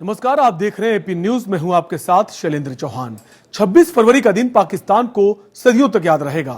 नमस्कार, आप देख रहे हैं एपी न्यूज में हूं आपके साथ शैलेंद्र चौहान। 26 फरवरी का दिन पाकिस्तान को सदियों तक याद रहेगा।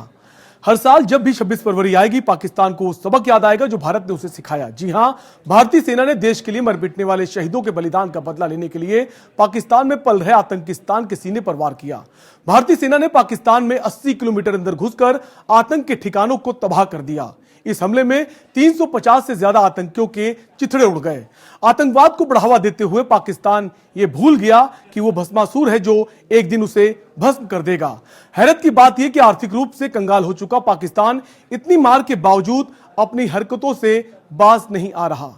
हर साल जब भी 26 फरवरी आएगी, पाकिस्तान को सबक याद आएगा जो भारत ने उसे सिखाया। जी हां, भारतीय सेना ने देश के लिए मर मिटने वाले शहीदों के बलिदान का बदला लेने के लिए पाकिस्तान में पल रहे आतंकिस्तान के सीने पर वार किया। भारतीय सेना ने पाकिस्तान में 80 किलोमीटर अंदर घुसकर आतंक के ठिकानों को तबाह कर दिया। इस हमले में 350 से ज्यादा आतंकियों के चिथड़े उड़ गए। आतंकवाद को बढ़ावा देते हुए पाकिस्तान ये भूल गया कि वो भस्मासुर है जो एक दिन उसे भस्म कर देगा। हैरत की बात यह कि आर्थिक रूप से कंगाल हो चुका पाकिस्तान इतनी मार के बावजूद अपनी हरकतों से बाज नहीं आ रहा।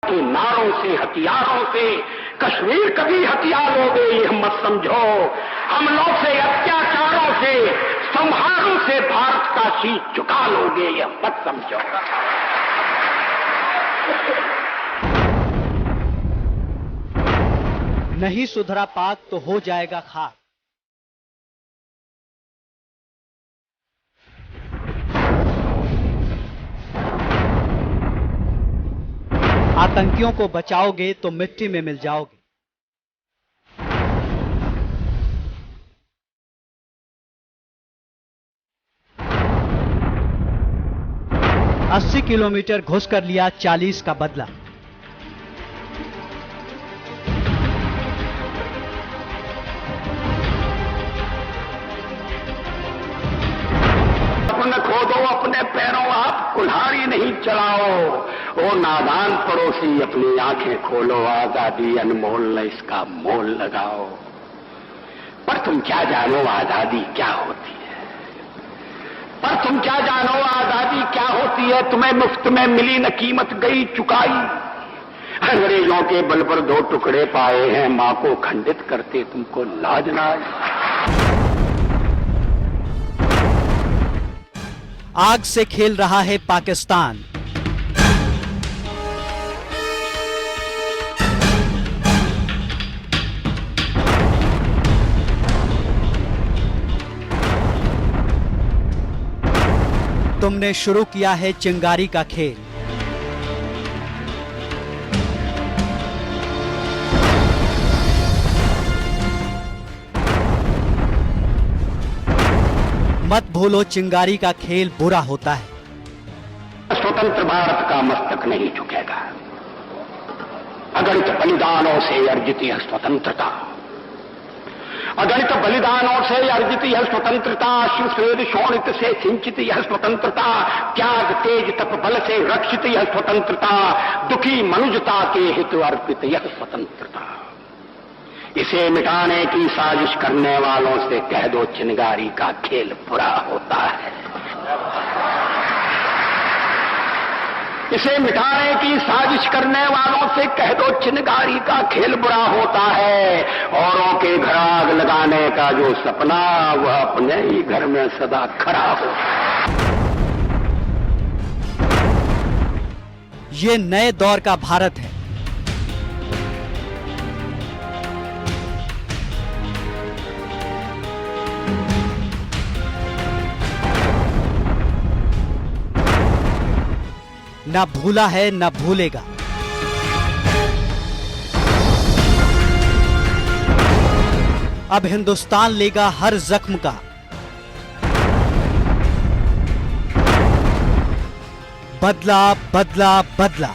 नारों से, हथियारों से कश्मीर कभी हथियार लोगे ये मत समझो। हमलों से, अत्याचारों से, संहारों से भारत का शीश झुका लोगे ये मत समझो। नहीं सुधरा पाक तो हो जाएगा खाक। आतंकियों को बचाओगे तो मिट्टी में मिल जाओगे। अस्सी किलोमीटर घुस कर लिया 40 का बदला। अपने खोदो अपने पैरों, आप कुल्हाड़ी नहीं चलाओ। ओ नादान पड़ोसी, अपनी आंखें खोलो, आजादी अनमोल न इसका मोल लगाओ। पर तुम क्या जानो आजादी क्या होती है? पर तुम क्या जानो आजादी क्या होती है? तुम्हें मुफ्त में मिली न कीमत गई चुकाई। अंग्रेजों के बल पर 2 टुकड़े पाए हैं, मां को खंडित करते तुमको लाज ना आई। आग से खेल रहा है पाकिस्तान। तुमने शुरू किया है चिंगारी का खेल। मत भूलो चिंगारी का खेल बुरा होता है। स्वतंत्र भारत का मस्तक नहीं झुकेगा। अगणित बलिदानों से अर्जित यह स्वतंत्रता, अगणित बलिदानों से अर्जित यह स्वतंत्रता, शिवश्वेद शोणित से सिंचित यह स्वतंत्रता, त्याग तेज तप बल से रक्षित यह स्वतंत्रता, दुखी मनुजता के हित अर्पित यह स्वतंत्रता। इसे मिटाने की साजिश करने वालों से कह दो चिंगारी का खेल बुरा होता है। इसे मिटाने की साजिश करने वालों से कह दो चिंगारी का खेल बुरा होता है। औरों के घर आग लगाने का जो सपना, वह अपने ही घर में सदा खड़ा हो। ये नए दौर का भारत है। न भूला है न भूलेगा। अब हिंदुस्तान लेगा हर जख्म का। बदला बदला बदला।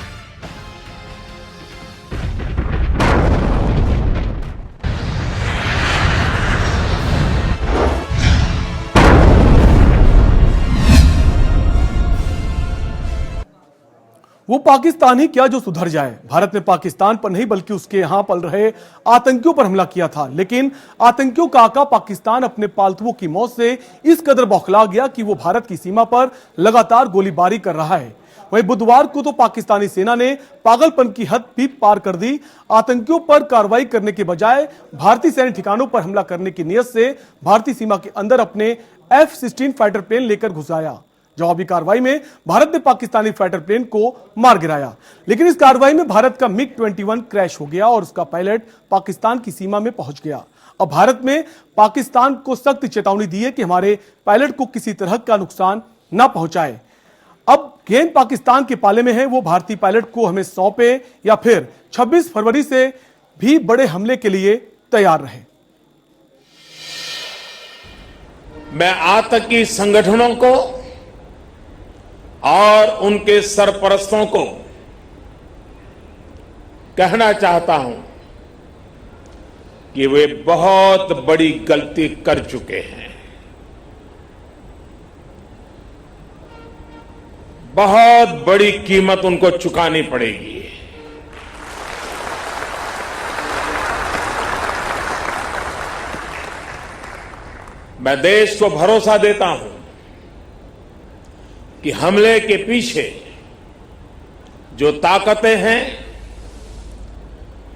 वो पाकिस्तान ही क्या जो सुधर जाए। भारत ने पाकिस्तान पर नहीं बल्कि उसके यहां पल रहे आतंकियों पर हमला किया था, लेकिन आतंकियों का आका पाकिस्तान अपने पालतुओं की मौत से इस कदर बौखला गया कि वो भारत की सीमा पर लगातार गोलीबारी कर रहा है। वहीं बुधवार को तो पाकिस्तानी सेना ने पागलपन की हद भी पार कर दी। आतंकियों पर कार्रवाई करने के बजाय भारतीय सैन्य ठिकानों पर हमला करने की नीयत से भारतीय सीमा के अंदर अपने F-16 फाइटर प्लेन लेकर घुस आया। जवाबी कार्रवाई में भारत ने पाकिस्तानी फाइटर प्लेन को मार गिराया, लेकिन इस कार्रवाई में भारत का MiG-21 क्रैश हो गया और उसका पायलट पाकिस्तान की सीमा में पहुंच गया। अब भारत में पाकिस्तान को सख्त चेतावनी दी है कि हमारे पायलट को किसी तरह का नुकसान ना पहुंचाए। अब गेंद पाकिस्तान के पाले में है, वो भारतीय पायलट को हमें सौंपे या फिर 26 फरवरी से भी बड़े हमले के लिए तैयार रहे। मैं आतंकी संगठनों को और उनके सरपरस्तों को कहना चाहता हूं कि वे बहुत बड़ी गलती कर चुके हैं। बहुत बड़ी कीमत उनको चुकानी पड़ेगी। मैं देश को भरोसा देता हूं कि हमले के पीछे जो ताकतें हैं,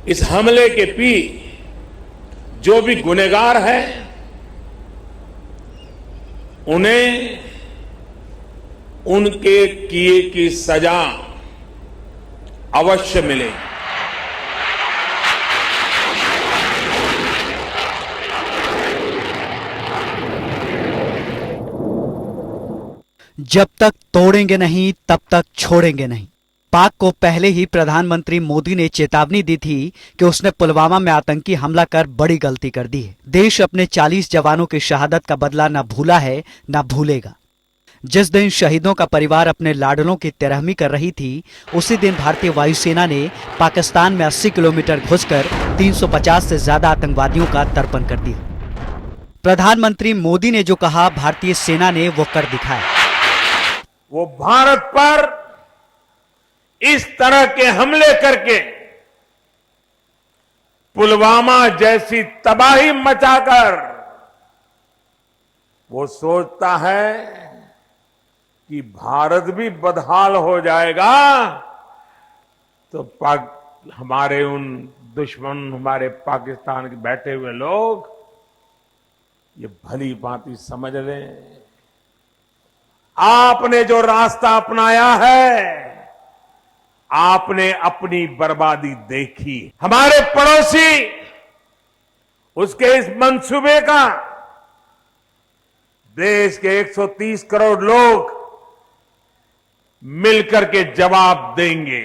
इस हमले के जो भी गुनहगार हैं, उन्हें उनके किए की सजा अवश्य मिलेगी। जब तक तोड़ेंगे नहीं तब तक छोड़ेंगे नहीं। पाक को पहले ही प्रधानमंत्री मोदी ने चेतावनी दी थी कि उसने पुलवामा में आतंकी हमला कर बड़ी गलती कर दी है। देश अपने 40 जवानों की शहादत का बदला न भूला है न भूलेगा। जिस दिन शहीदों का परिवार अपने लाडलों की तिरहमी कर रही थी, उसी दिन भारतीय वायुसेना ने पाकिस्तान में 80 किलोमीटर घुसकर 350 से ज्यादा आतंकवादियों का तर्पण कर दिया। प्रधानमंत्री मोदी ने जो कहा, भारतीय सेना ने वो कर दिखाया। वो भारत पर इस तरह के हमले करके पुलवामा जैसी तबाही मचाकर वो सोचता है कि भारत भी बदहाल हो जाएगा तो हमारे उन दुश्मन, हमारे पाकिस्तान के बैठे हुए लोग ये भली भांति समझ लें। आपने जो रास्ता अपनाया है, आपने अपनी बर्बादी देखी। हमारे पड़ोसी उसके इस मंसूबे का देश के 130 करोड़ लोग मिलकर के जवाब देंगे,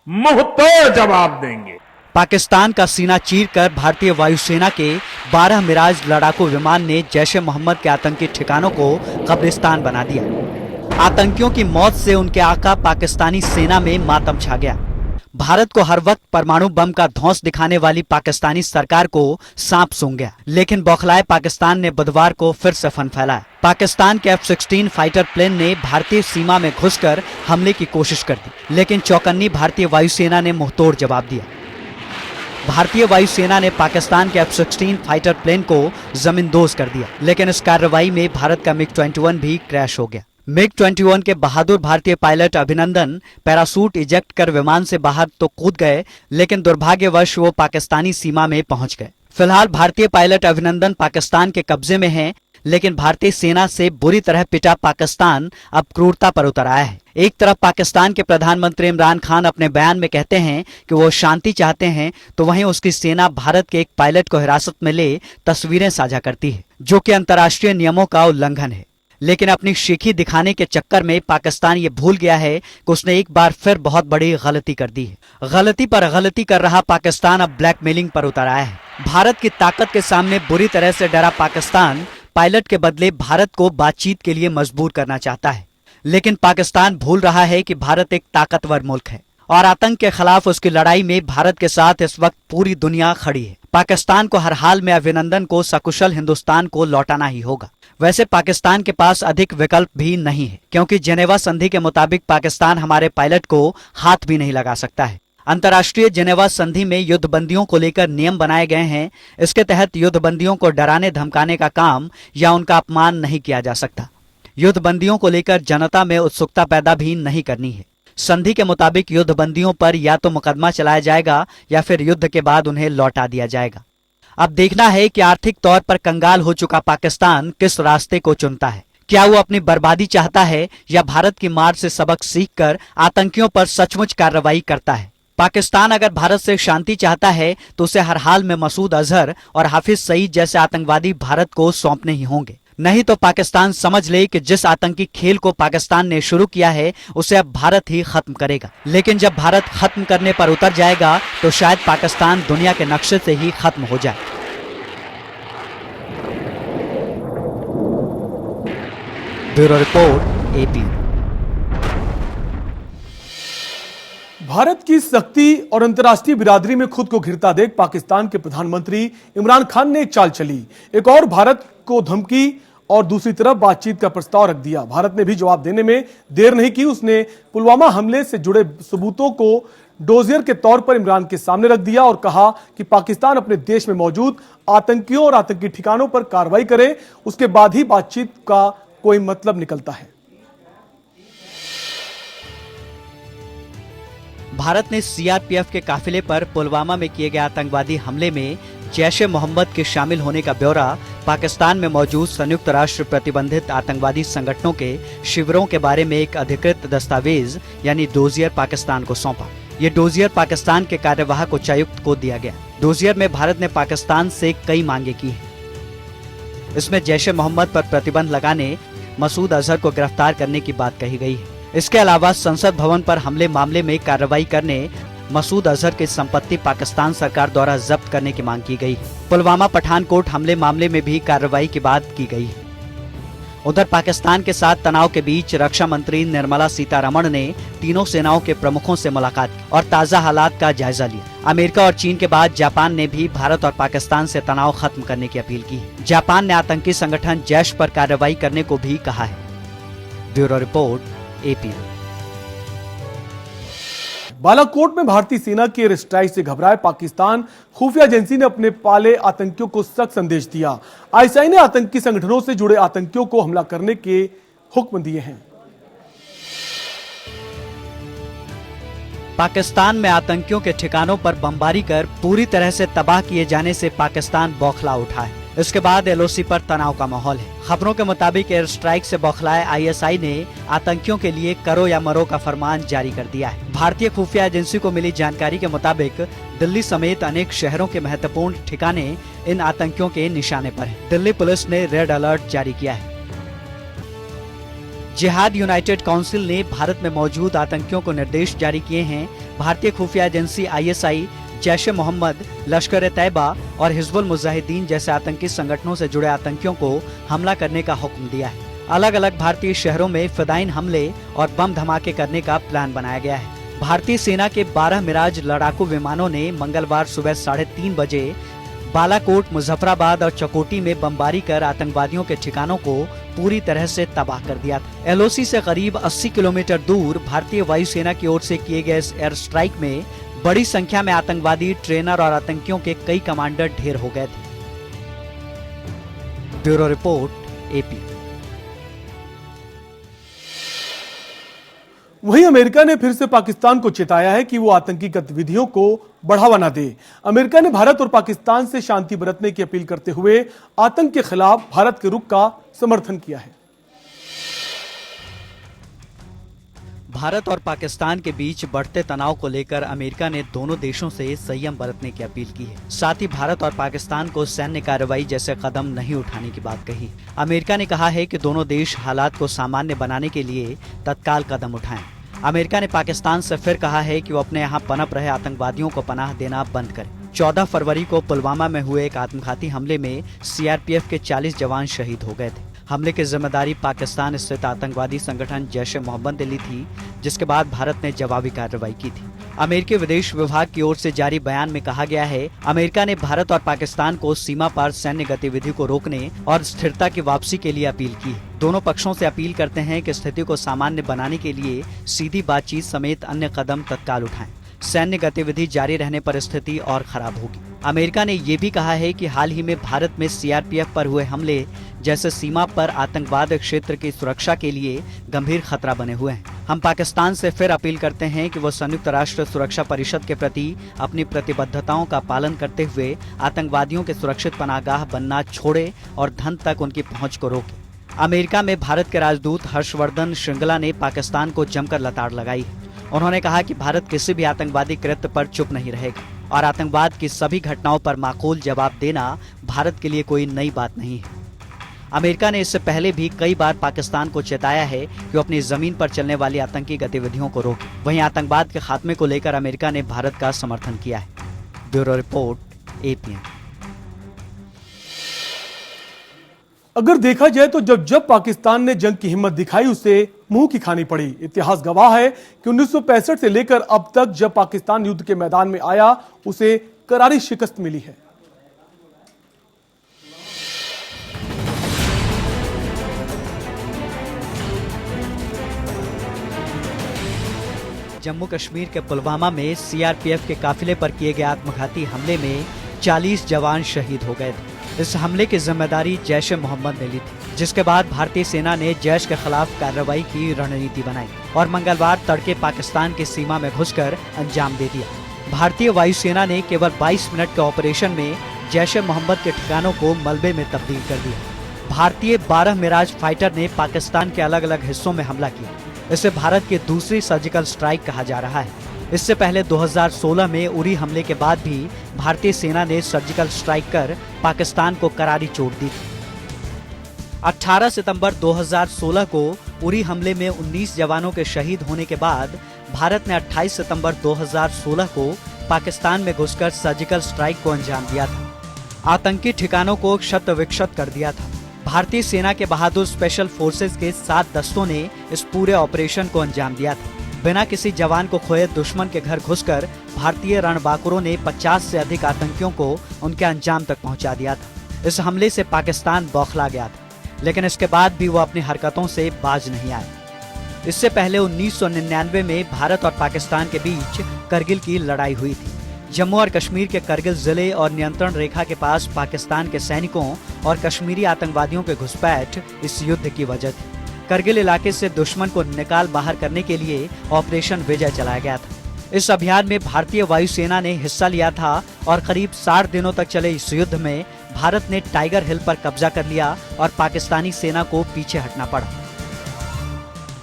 मुंह तोड़ जवाब देंगे। पाकिस्तान का सीना चीरकर भारतीय वायुसेना के 12 मिराज लड़ाकू विमान ने जैश ए मोहम्मद के आतंकी ठिकानों को कब्रिस्तान बना दिया। आतंकियों की मौत से उनके आका पाकिस्तानी सेना में मातम छा गया। भारत को हर वक्त परमाणु बम का धौंस दिखाने वाली पाकिस्तानी सरकार को सांप सूंघ गया, लेकिन बौखलाए पाकिस्तान ने बुधवार को फिर से फन फैलाया। पाकिस्तान के F-16 फाइटर प्लेन ने भारतीय सीमा में घुसकर हमले की कोशिश कर दी, लेकिन चौकन्नी भारतीय वायुसेना ने मुंहतोड़ जवाब दिया। भारतीय वायुसेना ने पाकिस्तान के F-16 फाइटर प्लेन को जमींदोज कर दिया, लेकिन इस कार्रवाई में भारत का MiG-21 भी क्रैश हो गया। MiG-21 के बहादुर भारतीय पायलट अभिनंदन पैरासूट इजेक्ट कर विमान से बाहर तो कूद गए, लेकिन दुर्भाग्यवश वो पाकिस्तानी सीमा में पहुंच गए। फिलहाल भारतीय पायलट अभिनंदन पाकिस्तान के कब्जे में हैं, लेकिन भारतीय सेना से बुरी तरह पिटा पाकिस्तान अब क्रूरता पर उतर आया है। एक तरफ पाकिस्तान के प्रधानमंत्री इमरान खान अपने बयान में कहते हैं कि वो शांति चाहते हैं, तो वहीं उसकी सेना भारत के एक पायलट को हिरासत में ले तस्वीरें साझा करती है, जो कि अंतर्राष्ट्रीय नियमों का उल्लंघन है। लेकिन अपनी शीखी दिखाने के चक्कर में पाकिस्तान ये भूल गया है कि उसने एक बार फिर बहुत बड़ी गलती कर दी है। गलती पर गलती कर रहा पाकिस्तान अब ब्लैकमेलिंग पर उतर आया है। भारत की ताकत के सामने बुरी तरह से डरा पाकिस्तान पायलट के बदले भारत को बातचीत के लिए मजबूर करना चाहता है। लेकिन पाकिस्तान भूल रहा है कि भारत एक ताकतवर मुल्क है और आतंक के खिलाफ उसकी लड़ाई में भारत के साथ इस वक्त पूरी दुनिया खड़ी है। पाकिस्तान को हर हाल में अभिनंदन को सकुशल हिंदुस्तान को लौटाना ही होगा। वैसे पाकिस्तान के पास अधिक विकल्प भी नहीं है, क्योंकि जेनेवा संधि के मुताबिक पाकिस्तान हमारे पायलट को हाथ भी नहीं लगा सकता है। अंतर्राष्ट्रीय जेनेवा संधि में युद्धबंदियों को लेकर नियम बनाए गए हैं। इसके तहत युद्धबंदियों को डराने धमकाने का काम या उनका अपमान नहीं किया जा सकता। युद्धबंदियों को लेकर जनता में उत्सुकता पैदा भी नहीं करनी है। संधि के मुताबिक युद्धबंदियों पर या तो मुकदमा चलाया जाएगा या फिर युद्ध के बाद उन्हें लौटा दिया जाएगा। अब देखना है कि आर्थिक तौर पर कंगाल हो चुका पाकिस्तान किस रास्ते को चुनता है। क्या वो अपनी बर्बादी चाहता है या भारत की मार से सबक सीखकर आतंकियों पर सचमुच कार्रवाई करता है। पाकिस्तान अगर भारत से शांति चाहता है तो उसे हर हाल में मसूद अजहर और हाफिज सईद जैसे आतंकवादी भारत को सौंपने ही होंगे। नहीं तो पाकिस्तान समझ ले कि जिस आतंकी खेल को पाकिस्तान ने शुरू किया है उसे अब भारत ही खत्म करेगा। लेकिन जब भारत खत्म करने पर उतर जाएगा तो शायद पाकिस्तान दुनिया के नक्शे से ही खत्म हो जाए। Bureau report, AP. भारत की सख्ती और अंतर्राष्ट्रीय बिरादरी में खुद को घिरता देख पाकिस्तान के प्रधानमंत्री इमरान खान ने एक चाल चली। एक और भारत को धमकी और दूसरी तरफ बातचीत का प्रस्ताव रख दिया। भारत ने भी जवाब देने में देर नहीं की। उसने पुलवामा हमले से जुड़े सबूतों को डोजियर के तौर पर इमरान के सामने रख दिया और कहा कि पाकिस्तान अपने देश में मौजूद आतंकियों और आतंकी ठिकानों पर कार्रवाई करे, उसके बाद ही बातचीत का कोई मतलब निकलता है। भारत ने सीआरपीएफ के काफिले पर पुलवामा में किए गए आतंकवादी हमले में जैश-ए-मोहम्मद के शामिल होने का ब्यौरा पाकिस्तान में मौजूद संयुक्त राष्ट्र प्रतिबंधित आतंकवादी संगठनों के शिविरों के बारे में एक अधिकृत दस्तावेज यानी डोजियर पाकिस्तान को सौंपा। ये डोजियर पाकिस्तान के कार्यवाहक उच्चायुक्त को दिया गया। डोजियर में भारत ने पाकिस्तान से कई मांगे की हैं। इसमें जैश-ए-मोहम्मद पर प्रतिबंध लगाने, मसूद अजहर को गिरफ्तार करने की बात कही गई है। इसके अलावा संसद भवन पर हमले मामले में कार्रवाई करने, मसूद अजहर की संपत्ति पाकिस्तान सरकार द्वारा जब्त करने की मांग की गई है। पुलवामा पठानकोट हमले मामले में भी कार्रवाई की बात की गई है। उधर पाकिस्तान के साथ तनाव के बीच रक्षा मंत्री निर्मला सीतारमण ने तीनों सेनाओं के प्रमुखों से मुलाकात की और ताजा हालात का जायजा लिया। अमेरिका और चीन के बाद जापान ने भी भारत और पाकिस्तान से तनाव खत्म करने की अपील की। जापान ने आतंकी संगठन जैश पर कार्रवाई करने को भी कहा है। Bureau report, AP. बालाकोट में भारतीय सेना की एयर स्ट्राइक से घबराए पाकिस्तान खुफिया एजेंसी ने अपने पाले आतंकियों को सख्त संदेश दिया। आईएसआई ने आतंकी संगठनों से जुड़े आतंकियों को हमला करने के हुक्म दिए हैं। पाकिस्तान में आतंकियों के ठिकानों पर बमबारी कर पूरी तरह से तबाह किए जाने से पाकिस्तान बौखला उठा है। इसके बाद एलओसी पर तनाव का माहौल है। खबरों के मुताबिक एयर स्ट्राइक से बौखलाए आईएसआई ने आतंकियों के लिए करो या मरो का फरमान जारी कर दिया है। भारतीय खुफिया एजेंसी को मिली जानकारी के मुताबिक दिल्ली समेत अनेक शहरों के महत्वपूर्ण ठिकाने इन आतंकियों के निशाने पर हैं। दिल्ली पुलिस ने रेड अलर्ट जारी किया है। जिहाद यूनाइटेड काउंसिल ने भारत में मौजूद आतंकियों को निर्देश जारी किए हैं। भारतीय खुफिया एजेंसी आईएसआई जैश-ए-मोहम्मद, लश्कर-ए-तैयबा और हिजबुल मुजाहिदीन जैसे आतंकी संगठनों से जुड़े आतंकियों को हमला करने का हुक्म दिया है। अलग अलग भारतीय शहरों में फिदाइन हमले और बम धमाके करने का प्लान बनाया गया है। भारतीय सेना के 12 मिराज लड़ाकू विमानों ने मंगलवार सुबह 3:30 बजे बालाकोट, मुजफ्फराबाद और चकोटी में बमबारी कर आतंकवादियों के ठिकानों को पूरी तरह से तबाह कर दिया। एलओसी से करीब 80 किलोमीटर दूर भारतीय वायुसेना की ओर से किए गए इस एयर स्ट्राइक में बड़ी संख्या में आतंकवादी, ट्रेनर और आतंकियों के कई कमांडर ढेर हो गए थे। Bureau report, AP. वहीं अमेरिका ने फिर से पाकिस्तान को चेताया है कि वो आतंकी गतिविधियों को बढ़ावा न दे। अमेरिका ने भारत और पाकिस्तान से शांति बरतने की अपील करते हुए आतंक के खिलाफ भारत के रुख का समर्थन किया है। भारत और पाकिस्तान के बीच बढ़ते तनाव को लेकर अमेरिका ने दोनों देशों से संयम बरतने की अपील की है। साथ ही भारत और पाकिस्तान को सैन्य कार्रवाई जैसे कदम नहीं उठाने की बात कही। अमेरिका ने कहा है कि दोनों देश हालात को सामान्य बनाने के लिए तत्काल कदम उठाएं। अमेरिका ने पाकिस्तान से फिर कहा है कि वो अपने यहाँ पनप रहे आतंकवादियों को पनाह देना बंद करे। 14 फरवरी को पुलवामा में हुए एक आत्मघाती हमले में सीआरपीएफ के 40 जवान शहीद हो गए थे। हमले की जिम्मेदारी पाकिस्तान स्थित आतंकवादी संगठन जैश ए मोहम्मद ने ली थी, जिसके बाद भारत ने जवाबी कार्रवाई की थी। अमेरिकी विदेश विभाग की ओर से जारी बयान में कहा गया है, अमेरिका ने भारत और पाकिस्तान को सीमा पार सैन्य गतिविधि को रोकने और स्थिरता की वापसी के लिए अपील की है। दोनों पक्षों से अपील करते हैं कि स्थिति को सामान्य बनाने के लिए सीधी बातचीत समेत अन्य कदम तत्काल उठाएं। सैन्य गतिविधि जारी रहने पर स्थिति और खराब होगी। अमेरिका ने ये भी कहा है कि हाल ही में भारत में सीआरपीएफ पर हुए हमले जैसे सीमा पर आतंकवाद क्षेत्र की सुरक्षा के लिए गंभीर खतरा बने हुए हैं। हम पाकिस्तान से फिर अपील करते हैं कि वो संयुक्त राष्ट्र सुरक्षा परिषद के प्रति अपनी प्रतिबद्धताओं का पालन करते हुए आतंकवादियों के सुरक्षित पनाहगाह बनना छोड़े और धन तक उनकी पहुंच को रोके। अमेरिका में भारत के राजदूत हर्षवर्धन श्रृंगला ने पाकिस्तान को जमकर लताड़ लगाई है। उन्होंने कहा कि भारत किसी भी आतंकवादी कृत्य पर चुप नहीं रहेगा और आतंकवाद की सभी घटनाओं पर माकूल जवाब देना भारत के लिए कोई नई बात नहीं है। अमेरिका ने इससे पहले भी कई बार पाकिस्तान को चेताया है कि वो अपनी जमीन पर चलने वाली आतंकी गतिविधियों को रोके। वहीं आतंकवाद के खात्मे को लेकर अमेरिका ने भारत का समर्थन किया है। Bureau report, APN. अगर देखा जाए तो जब पाकिस्तान ने जंग की हिम्मत दिखाई, उसे मुंह की खानी पड़ी। इतिहास गवाह है कि 1965 से लेकर अब तक जब पाकिस्तान युद्ध के मैदान में आया, उसे करारी शिकस्त मिली है। जम्मू कश्मीर के पुलवामा में सीआरपीएफ के काफिले पर किए गए आत्मघाती हमले में 40 जवान शहीद हो गए थे। इस हमले की जिम्मेदारी जैश ए मोहम्मद ने ली थी, जिसके बाद भारतीय सेना ने जैश के खिलाफ कार्रवाई की रणनीति बनाई और मंगलवार तड़के पाकिस्तान की सीमा में घुसकर अंजाम दे दिया। भारतीय वायुसेना ने केवल 22 मिनट के ऑपरेशन में जैश ए मोहम्मद के ठिकानों को मलबे में तब्दील कर दिया। भारतीय 12 मिराज फाइटर ने पाकिस्तान के अलग अलग हिस्सों में हमला किया। इसे भारत की दूसरी सर्जिकल स्ट्राइक कहा जा रहा है। इससे पहले 2016 में उरी हमले के बाद भी भारतीय सेना ने सर्जिकल स्ट्राइक कर पाकिस्तान को करारी चोट दी थी। 18 सितंबर 2016 को उरी हमले में 19 जवानों के शहीद होने के बाद भारत ने 28 सितंबर 2016 को पाकिस्तान में घुसकर सर्जिकल स्ट्राइक को अंजाम दिया था। आतंकी ठिकानों को क्षत विक्षत कर दिया था। भारतीय सेना के बहादुर स्पेशल फोर्सेस के 7 दस्तों ने इस पूरे ऑपरेशन को अंजाम दिया था। बिना किसी जवान को खोए दुश्मन के घर घुसकर भारतीय रणबांकुरों ने 50 से अधिक आतंकियों को उनके अंजाम तक पहुंचा दिया था। इस हमले से पाकिस्तान बौखला गया था, लेकिन इसके बाद भी वो अपनी हरकतों से बाज नहीं आए। इससे पहले 1999 में भारत और पाकिस्तान के बीच करगिल की लड़ाई हुई थी। जम्मू और कश्मीर के करगिल जिले और नियंत्रण रेखा के पास पाकिस्तान के सैनिकों और कश्मीरी आतंकवादियों के घुसपैठ इस युद्ध की वजह थी। करगिल इलाके से दुश्मन को निकाल बाहर करने के लिए ऑपरेशन विजय चलाया गया था। इस अभियान में भारतीय वायुसेना ने हिस्सा लिया था और करीब 60 दिनों तक चले इस युद्ध में भारत ने टाइगर हिल पर कब्जा कर लिया और पाकिस्तानी सेना को पीछे हटना पड़ा।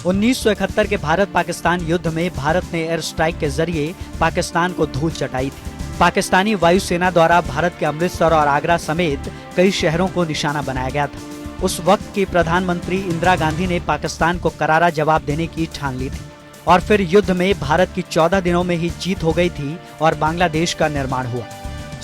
1971 के भारत पाकिस्तान युद्ध में भारत ने एयर स्ट्राइक के जरिए पाकिस्तान को धूल चटाई थी। पाकिस्तानी वायुसेना द्वारा भारत के अमृतसर और आगरा समेत कई शहरों को निशाना बनाया गया था। उस वक्त की प्रधानमंत्री इंदिरा गांधी ने पाकिस्तान को करारा जवाब देने की ठान ली थी और फिर युद्ध में भारत की 14 दिनों में ही जीत हो गई थी और बांग्लादेश का निर्माण हुआ।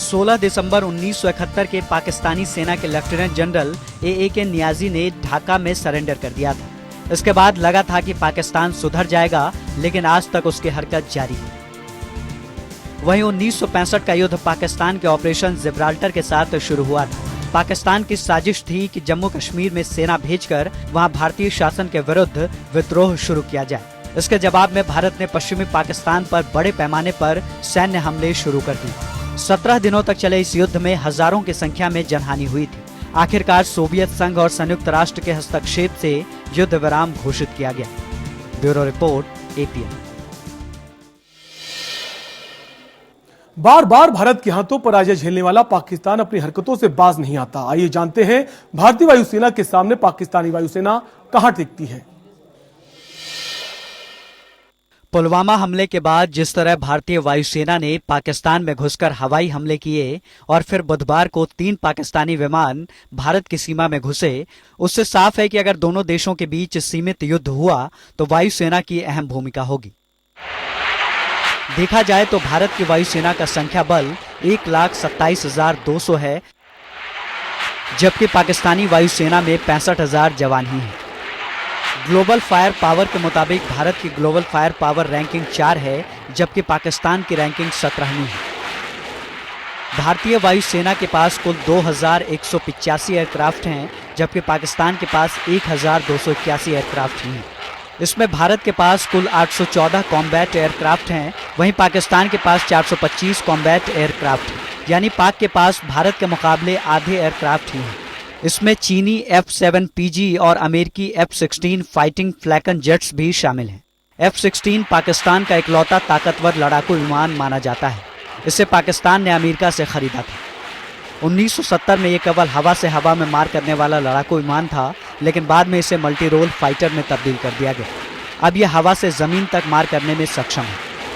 16 दिसंबर 1971 के पाकिस्तानी सेना के लेफ्टिनेंट जनरल A.A.K. नियाजी ने ढाका में सरेंडर कर दिया था। इसके बाद लगा था कि पाकिस्तान सुधर जाएगा, लेकिन आज तक उसकी हरकत जारी है। वहीं 1965 का युद्ध पाकिस्तान के ऑपरेशन जिब्राल्टर के साथ शुरू हुआ था। पाकिस्तान की साजिश थी कि जम्मू कश्मीर में सेना भेजकर वहां भारतीय शासन के विरुद्ध विद्रोह शुरू किया जाए। इसके जवाब में भारत ने पश्चिमी पाकिस्तान पर बड़े पैमाने पर सैन्य हमले शुरू कर दिए। 17 दिनों तक चले इस युद्ध में हजारों की संख्या में जनहानि हुई थी। आखिरकार सोवियत संघ और संयुक्त राष्ट्र के हस्तक्षेप से युद्ध विराम घोषित किया गया। Bureau report, APN. बार बार भारत के हाथों पराजय झेलने वाला पाकिस्तान अपनी हरकतों से बाज नहीं आता। आइए जानते हैं भारतीय वायुसेना के सामने पाकिस्तानी वायुसेना कहां टिकती है। पुलवामा हमले के बाद जिस तरह भारतीय वायुसेना ने पाकिस्तान में घुसकर हवाई हमले किए और फिर बुधवार को 3 पाकिस्तानी विमान भारत की सीमा में घुसे, उससे साफ है कि अगर दोनों देशों के बीच सीमित युद्ध हुआ तो वायुसेना की अहम भूमिका होगी। देखा जाए तो भारत की वायुसेना का संख्या बल 1,27,200 है, जबकि पाकिस्तानी वायुसेना में 65,000 जवान ही हैं। ग्लोबल फायर पावर के मुताबिक भारत की ग्लोबल फायर पावर रैंकिंग 4 है, जबकि पाकिस्तान की रैंकिंग 17वीं है। भारतीय वायुसेना के पास कुल 2,185 एयरक्राफ्ट हैं, जबकि पाकिस्तान के पास 1,281 एयरक्राफ्ट ही हैं। इसमें भारत के पास कुल 814 कॉम्बैट एयरक्राफ्ट हैं, वहीं पाकिस्तान के पास 425 कॉम्बैट एयरक्राफ्ट हैं, यानी पाक के पास भारत के मुकाबले आधे एयरक्राफ्ट ही हैं। इसमें चीनी F-7PG और अमेरिकी F-16 फाइटिंग फ्लैकन जेट्स भी शामिल हैं। F-16 पाकिस्तान का इकलौता ताकतवर लड़ाकू विमान माना जाता है। इसे पाकिस्तान ने अमेरिका से खरीदा था। 1970 में ये केवल हवा से हवा में मार करने वाला लड़ाकू विमान था, लेकिन बाद में इसे मल्टी रोल फाइटर में तब्दील कर दिया गया। अब यह हवा से जमीन तक मार करने में सक्षम है।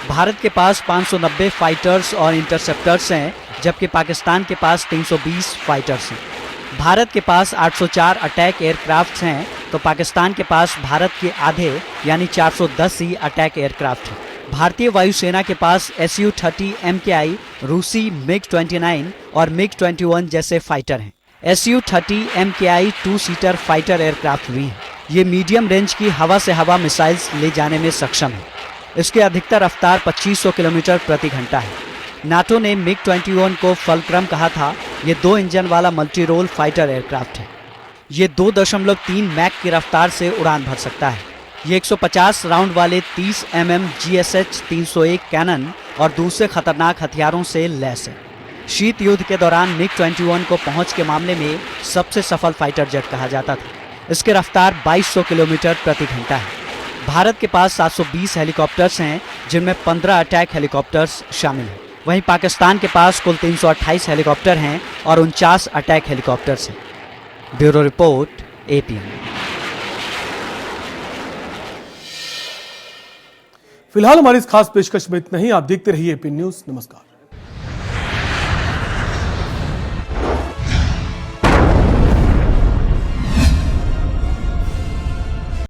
भारत के पास 590 फाइटर्स और इंटरसेप्टर्स हैं, जबकि पाकिस्तान के पास 320 फाइटर्स हैं। भारत के पास 804 अटैक एयरक्राफ्ट हैं, तो पाकिस्तान के पास भारत के आधे यानी 410 ही अटैक एयरक्राफ्ट हैं। भारतीय वायुसेना के पास Su-30 MKI, रूसी MiG-29 और MiG-21 जैसे फाइटर हैं। Su-30 MKI 2-सीटर फाइटर एयरक्राफ्ट भी हैं। ये मीडियम रेंज की हवा से हवा मिसाइल्स ले जाने में सक्षम है। इसकी अधिकतर रफ्तार 2500 किलोमीटर प्रति घंटा है। नाटो ने MiG-21 को फलक्रम कहा था। ये 2 इंजन वाला मल्टी रोल फाइटर एयरक्राफ्ट है। ये 2.3 मैक की रफ्तार से उड़ान भर सकता है। ये 150 राउंड वाले 30 mm GSH 301 कैनन और दूसरे खतरनाक हथियारों से लैस है। शीत युद्ध के दौरान MiG-21 को पहुंच के मामले में सबसे सफल फाइटर जेट कहा जाता था। इसकी रफ्तार 2200 किलोमीटर प्रति घंटा है। भारत के पास 720 हेलीकॉप्टर्स हैं, जिनमें 15 अटैक हेलीकॉप्टर्स शामिल हैं। वहीं पाकिस्तान के पास कुल 328 हेलीकॉप्टर हैं और 49 अटैक हेलीकॉप्टर्स हैं। Bureau report, APN। फिलहाल हमारी इस खास पेशकश में इतना ही। आप देखते रहिए APN न्यूज। नमस्कार।